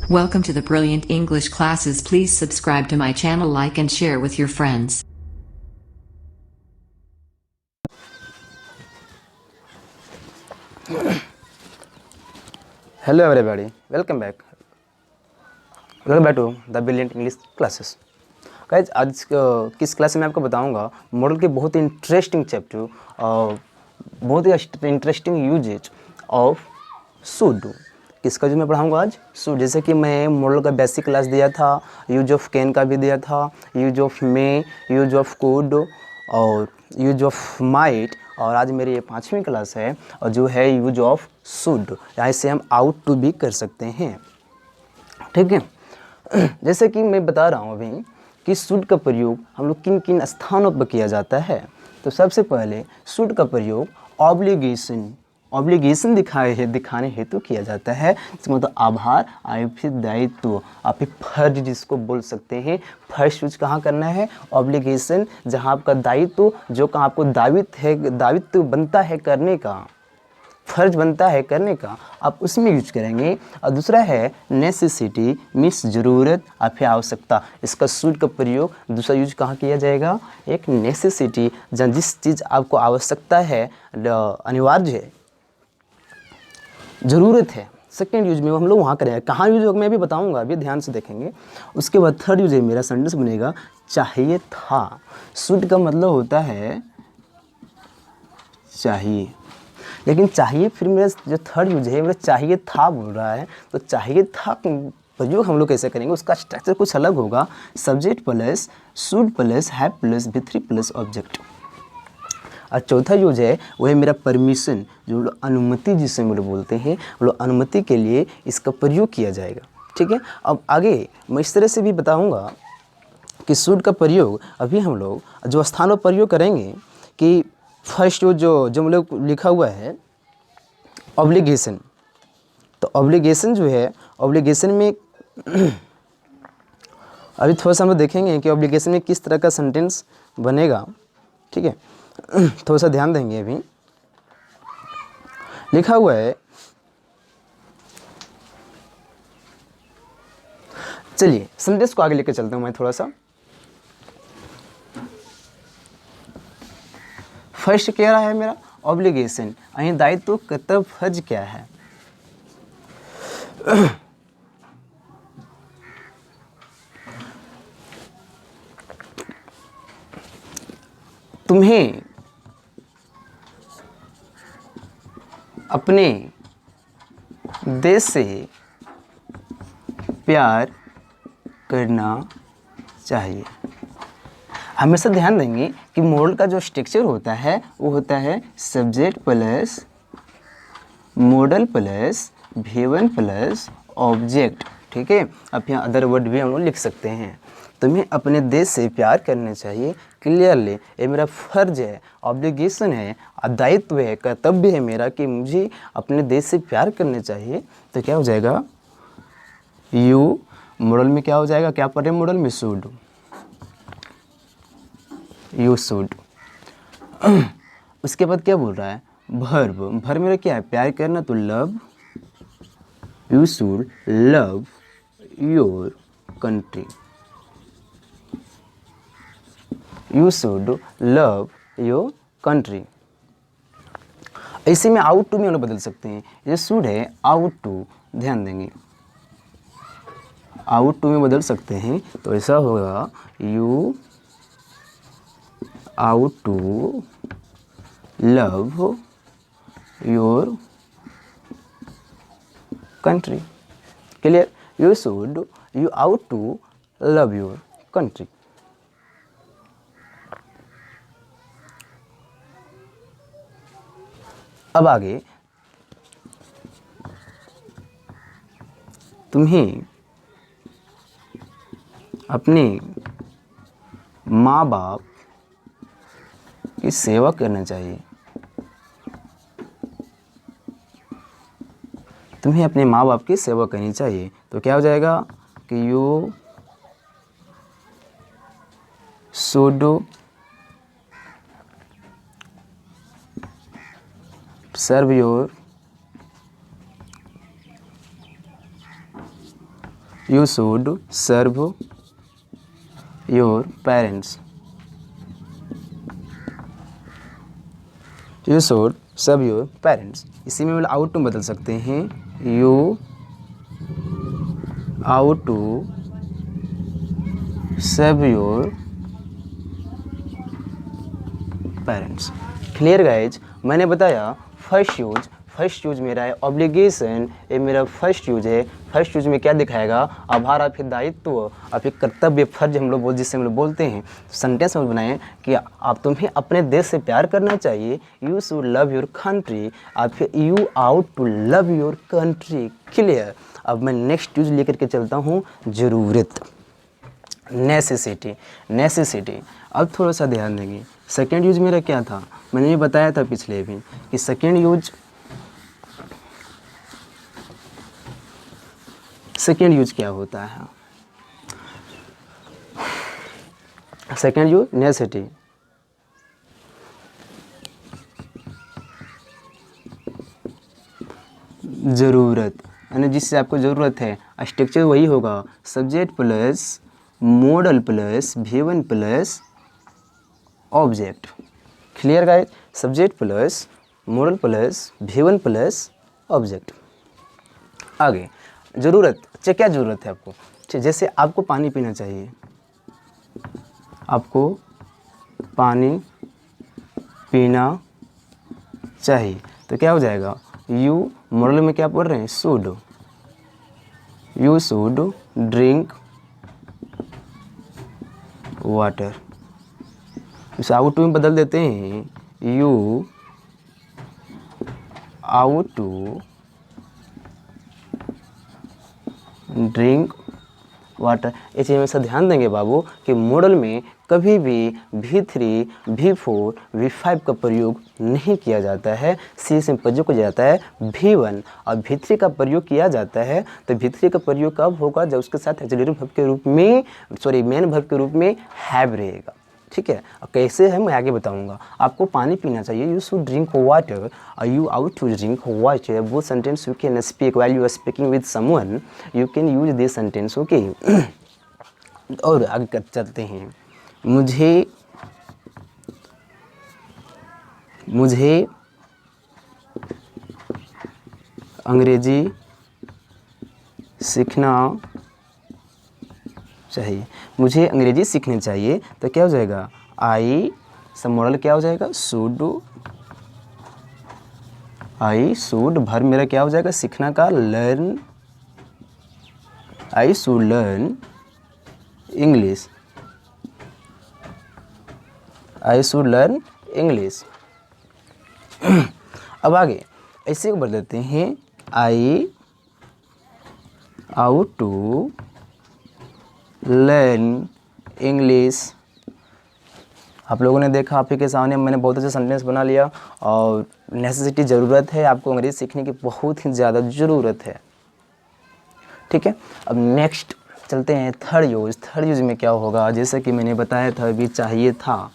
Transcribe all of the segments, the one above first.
Welcome to the Brilliant English classes. Please subscribe to my channel, like and share with your friends. Hello everybody, welcome back to the Brilliant English classes. Guys आज किस class में आपको बताऊंगा model के बहुत ही interesting chapter और बहुत ही interesting usage of should. किसका जो मैं पढ़ाऊंगा आज? शुड। जैसे कि मैं मॉडल का बेसिक क्लास दिया था, यूज ऑफ कैन का भी दिया था, use of May, use of could और यूज ऑफ माइट, और आज मेरी ये 5वीं क्लास है और जो है यूज ऑफ शुड। यहाँ से हम आउट टू भी कर सकते हैं, ठीक है। जैसे कि मैं बता रहा हूँ अभी कि शुड का प्रयोग हम लोग किन किन स्थानों पर किया जाता है। तो सबसे पहले शुड का प्रयोग ऑब्लिगेशन दिखाने हेतु किया जाता है। इसका मतलब आभार, फिर दायित्व, आप फिर फर्ज जिसको बोल सकते हैं। फर्स्ट यूज कहाँ करना है? ऑब्लिगेशन, जहाँ आपका दायित्व, जो कहाँ आपको दायित्व बनता है करने का, फर्ज बनता है करने का, आप उसमें यूज करेंगे। और दूसरा है नेसेसिटी, मीन्स ज़रूरत और फिर आवश्यकता। इसका शुड का प्रयोग दूसरा यूज कहाँ किया जाएगा? एक नेसेसिटी, जहाँ जिस चीज़ आपको आवश्यकता है, अनिवार्य है, ज़रूरत है, सेकेंड यूज में हम लोग वहाँ करेंगे। कहाँ यूज होगा मैं भी बताऊँगा, अभी ध्यान से देखेंगे। उसके बाद थर्ड यूज है मेरा सेंटेंस बनेगा चाहिए था। शुड का मतलब होता है चाहिए, लेकिन चाहिए फिर मेरा जो थर्ड यूज है मेरा चाहिए था बोल रहा है। तो चाहिए था प्रयोग हम लोग कैसे करेंगे? उसका स्ट्रक्चर कुछ अलग होगा। Subject plus should plus have plus V3 plus object. और चौथा यूज है वो है मेरा परमिशन, जो लोग अनुमति जिसे हम लोग बोलते हैं, वो लोग अनुमति के लिए इसका प्रयोग किया जाएगा, ठीक है। अब आगे मैं इस तरह से भी बताऊँगा कि शुड का प्रयोग अभी हम लोग जो स्थानों पर प्रयोग करेंगे कि फर्स्ट जो हम लोग लिखा हुआ है ऑब्लिगेशन। तो ऑब्लिगेशन जो है, ऑब्लिगेशन में अभी थोड़ा सा हम लोग देखेंगे कि ऑब्लिगेशन में किस तरह का सेंटेंस बनेगा, ठीक है। थोड़ा सा ध्यान देंगे। अभी लिखा हुआ है, चलिए सेंटेंस को आगे लेकर चलता हूं मैं थोड़ा सा। फर्स्ट क्या रहा है मेरा? ऑब्लिगेशन। અહીં दायित्व, कर्तव्य, फर्ज क्या है? तुम्हें अपने देश से प्यार करना चाहिए। हमेशा ध्यान देंगे कि मॉडल का जो स्ट्रक्चर होता है वो होता है subject plus model plus V1 plus object, ठीक है। अब यहाँ अदर वर्ड भी हम लोग लिख सकते हैं। तुम्हें अपने देश से प्यार करना चाहिए, क्लियरली ये मेरा फर्ज है, ऑब्लिगेशन है, दायित्व है, कर्तव्य है मेरा कि मुझे अपने देश से प्यार करना चाहिए। तो क्या हो जाएगा? यू मॉडल में क्या हो जाएगा? क्या पढ़े मॉडल में? Should, you should. उसके बाद क्या बोल रहा है? वर्ब। वर्ब मेरा क्या है? प्यार करना, तो love, you should love your country, you should love your country. ऐसे में आउट टू में हम लोग बदल सकते हैं। ये शुड है, आउट टू, ध्यान देंगे, आउट टू में बदल सकते हैं। तो ऐसा होगा you ought to love your country, clear. You should, you ought to love your country. अब आगे तुम्हें अपने माँ बाप की सेवा करना चाहिए। तुम्हें अपने माँ बाप की सेवा करनी चाहिए। तो क्या हो जाएगा कि you should serve your you should serve your parents, you should serve your parents. इसी में मतलब आउट टू बदल सकते हैं, you ought to serve your parents. Clear guys, मैंने बताया फर्स्ट यूज मेरा है ऑब्लिगेशन, ये मेरा फर्स्ट यूज है। फर्स्ट यूज में क्या दिखाएगा, आभार, आप दायित्व, आप कर्तव्य, फर्ज हम लोग जिससे हम लोग बोलते हैं। सेंटेंस हम बनाएं कि आप तुम्हें अपने देश से प्यार करना चाहिए, you should love your country, आप फिर you ought to love your country. Clear. अब मैं नेक्स्ट यूज लेकर के चलता हूँ, ज़रूरत, नेसेसिटी। अब थोड़ा सा ध्यान देंगे, सेकेंड यूज मेरा क्या था, मैंने ये बताया था पिछले भी कि सेकेंड यूज क्या होता है। सेकेंड यूज नेसेसिटी, ज़रूरत, यानी जिससे आपको ज़रूरत है। स्ट्रक्चर वही होगा, subject plus model plus V1 plus object. Clear guys, subject plus model plus V1 plus object. आगे ज़रूरत, क्या ज़रूरत है आपको, जैसे आपको पानी पीना चाहिए, आपको पानी पीना चाहिए, तो क्या हो जाएगा, यू मॉडल में क्या पढ़ रहे हैं, should, you should drink water. इसे आउट टू में बदल देते हैं, you ought to drink water. ये चीज़ हमेशा ध्यान देंगे बाबू कि मॉडल में कभी भी V3, V4, V5 का प्रयोग नहीं किया जाता है, सी से प्रयोग किया जाता है V1 और V3 का प्रयोग किया जाता है। तो V3 का प्रयोग कब होगा, जब उसके साथ ऑक्सिलरी वर्ब के रूप में, मेन वर्ब के रूप में हैव रहेगा। ठीक है, और कैसे है मैं आगे बताऊंगा। आपको पानी पीना चाहिए, यू शुड ड्रिंक वाटर, और you ought to drink water. वो sentence you can speak while you are speaking with someone, you can use this sentence, okay. और आगे चलते हैं, मुझे अंग्रेजी सीखना चाहिए, मुझे अंग्रेजी सीखनी चाहिए, तो क्या हो जाएगा, आई सब मॉडल क्या हो जाएगा, शुड भर मेरा क्या हो जाएगा, सीखना का, learn, I should learn English, I should learn English. अब आगे ऐसे को बदल देते हैं, आई आउट टू लर्न इंग्लिश। आप लोगों ने देखा, आप ही के सामने मैंने बहुत अच्छे सेंटेंस बना लिया। और नेसेसिटी ज़रूरत है, आपको अंग्रेजी सीखने की बहुत ही ज़्यादा ज़रूरत है। ठीक है, अब नेक्स्ट चलते हैं थर्ड यूज में क्या होगा, जैसे कि मैंने बताया था अभी, चाहिए था,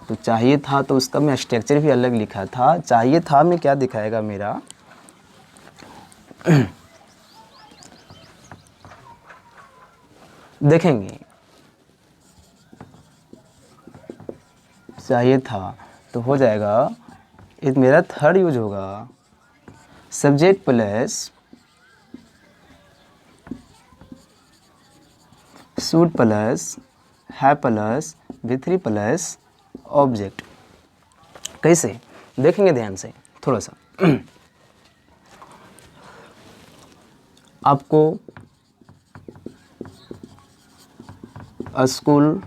तो चाहिए था तो उसका मैं स्ट्रक्चर भी अलग लिखा था। चाहिए था में क्या दिखाएगा मेरा, देखेंगे, चाहिए था तो हो जाएगा, एक मेरा थर्ड यूज होगा, सब्जेक्ट प्लस शुड प्लस है प्लस V3 प्लस ऑब्जेक्ट। कैसे देखेंगे ध्यान से थोड़ा सा। आपको स्कूल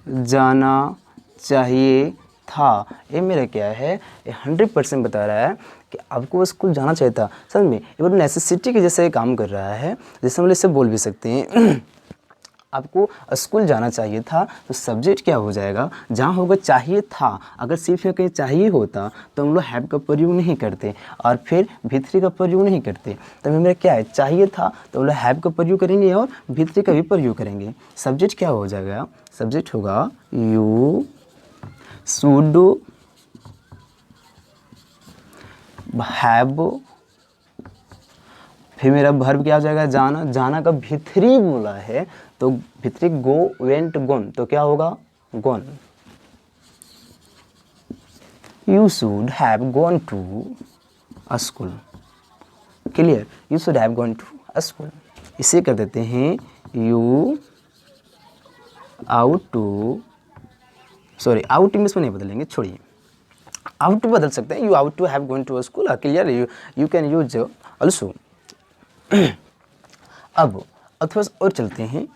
जाना चाहिए था, ये मेरा क्या है, ये 100% बता रहा है कि आपको स्कूल जाना चाहिए था। समझ में, ये मतलब नेसेसिटी के जैसे काम कर रहा है, जैसे हम इससे बोल भी सकते हैं। आपको स्कूल जाना चाहिए था, तो सब्जेक्ट क्या हो जाएगा, जहाँ होगा चाहिए था। अगर सिर्फ यहाँ कहीं चाहिए होता तो हम लोग हैव का प्रयोग नहीं करते और फिर V3 का प्रयोग नहीं करते। तो मेरा क्या है, चाहिए था तो हम लोग हैव का प्रयोग करेंगे और V3 का भी प्रयोग करेंगे। सब्जेक्ट क्या हो जाएगा, सब्जेक्ट होगा यू शुड हैव फिर मेरा वर्ब क्या हो जाएगा, जाना। जाना का भीतरी बोला है तो भीतरी गो, वेंट, गोन, तो क्या होगा, gone. You should have gone to a school. Clear, you should have gone to a school. इसे कर देते हैं you ought to, sorry ought English में नहीं बदलेंगे, छोड़िए, आउट टू बदल सकते हैं, you ought to have gone to a school. Clear, you can use also. अब थोड़ा सा और चलते हैं।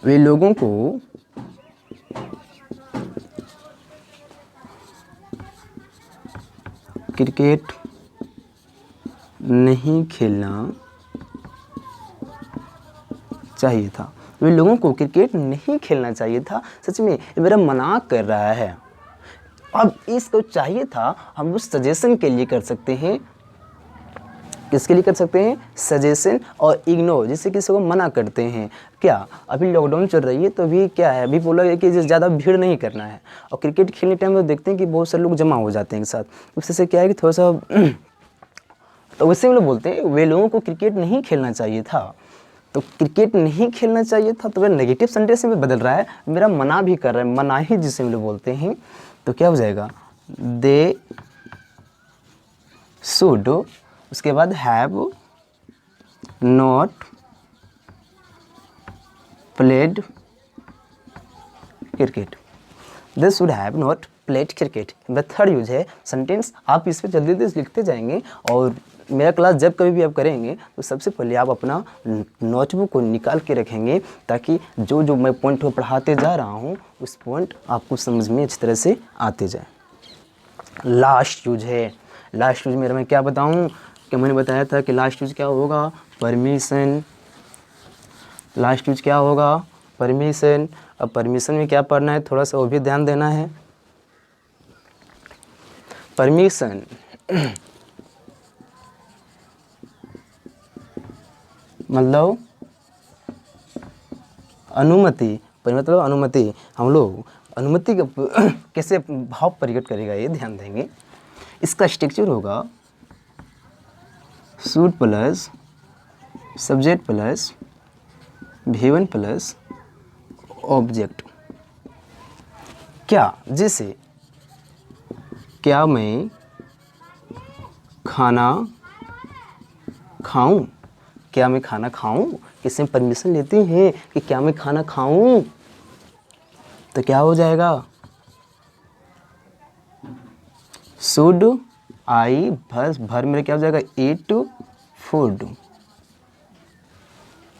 वे लोगों को क्रिकेट नहीं खेलना चाहिए था। वे लोगों को क्रिकेट नहीं खेलना चाहिए था। सच में ये मेरा मना कर रहा है। अब इसको चाहिए था हम उस सजेशन के लिए कर सकते हैं। किसके लिए कर सकते हैं, सजेशन और इग्नोर, जिससे किसी को मना करते हैं। क्या अभी लॉकडाउन चल रही है तो अभी क्या है, अभी बोला है कि ज़्यादा भीड़ नहीं करना है। और क्रिकेट खेलने टाइम तो देखते हैं कि बहुत सारे लोग जमा हो जाते हैं एक साथ, उससे क्या है कि थोड़ा सा तो वैसे हम लोग बोलते हैं वे लोगों को क्रिकेट नहीं खेलना चाहिए था। तो क्रिकेट नहीं खेलना चाहिए था तो वह नेगेटिव सेंटेंस में बदल रहा है, मेरा मना भी कर रहा है, मना ही जिसे हम लोग बोलते हैं। तो क्या हो जाएगा, दे शुड, उसके बाद have not played cricket. They should have not played cricket. Third use है सेंटेंस। आप इस पर जल्दी जल्दी लिखते जाएंगे और मेरा क्लास जब कभी भी आप करेंगे तो सबसे पहले आप अपना नोटबुक को निकाल के रखेंगे, ताकि जो जो मैं पॉइंट को पढ़ाते जा रहा हूँ उस पॉइंट आपको समझ में अच्छी तरह से आते जाए। लास्ट यूज है। लास्ट यूज मेरा मैं क्या बताऊँ कि मैंने बताया था कि लास्ट यूज क्या होगा, परमिशन। लास्ट यूज क्या होगा, परमिशन। अब परमिशन में क्या पढ़ना है, थोड़ा सा वो भी ध्यान देना है। परमिशन मतलब अनुमति, मतलब अनुमति। हम लोग अनुमति का कैसे भाव प्रकट करेगा ये ध्यान देंगे। इसका स्ट्रक्चर होगा should plus subject plus V1 plus object. क्या, जैसे क्या मैं खाना खाऊं, क्या मैं खाना खाऊं, किसी में परमिशन लेते हैं कि क्या मैं खाना खाऊं, तो क्या हो जाएगा, शुड आई, भर मेरा क्या हो जाएगा, eat food.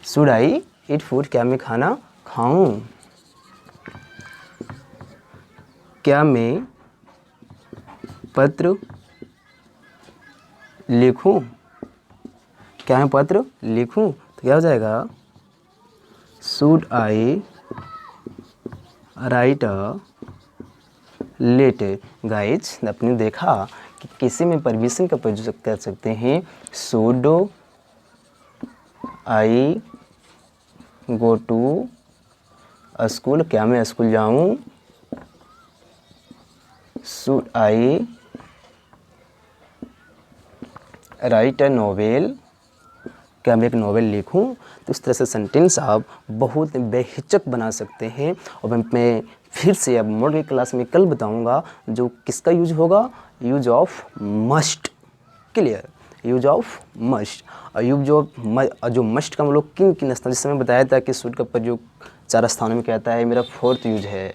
Should I eat food, क्या मैं खाना खाऊं। क्या मैं पत्र लिखूं, क्या मैं पत्र लिखूं, तो क्या हो जाएगा, should I write a letter. Guys आपने देखा कि किसी में परमिशन का प्रयोग कर सकते हैं, should I go to school, क्या मैं स्कूल जाऊं। Should I write a novel, क्या मैं एक नोवेल लिखूं। तो इस तरह से सेंटेंस आप बहुत बेहिचक बना सकते हैं। और मैं फिर से अब मॉडल क्लास में कल बताऊंगा जो किसका यूज होगा, use of must. Clear, use of must. और यूज जो मस्ट का हम लोग किन किन स्थान, जिस समय बताया था कि शुड का प्रयोग 4 स्थानों में कहता है, मेरा 4th यूज है।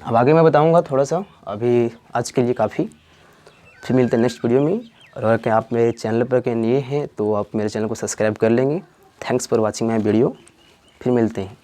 अब आगे मैं बताऊंगा थोड़ा सा, अभी आज के लिए काफ़ी। फिर मिलते हैं नेक्स्ट वीडियो में। और अगर क्या आप मेरे चैनल पर के नए हैं तो आप मेरे चैनल को सब्सक्राइब कर लेंगे। Thanks for watching my video. फिर मिलते हैं।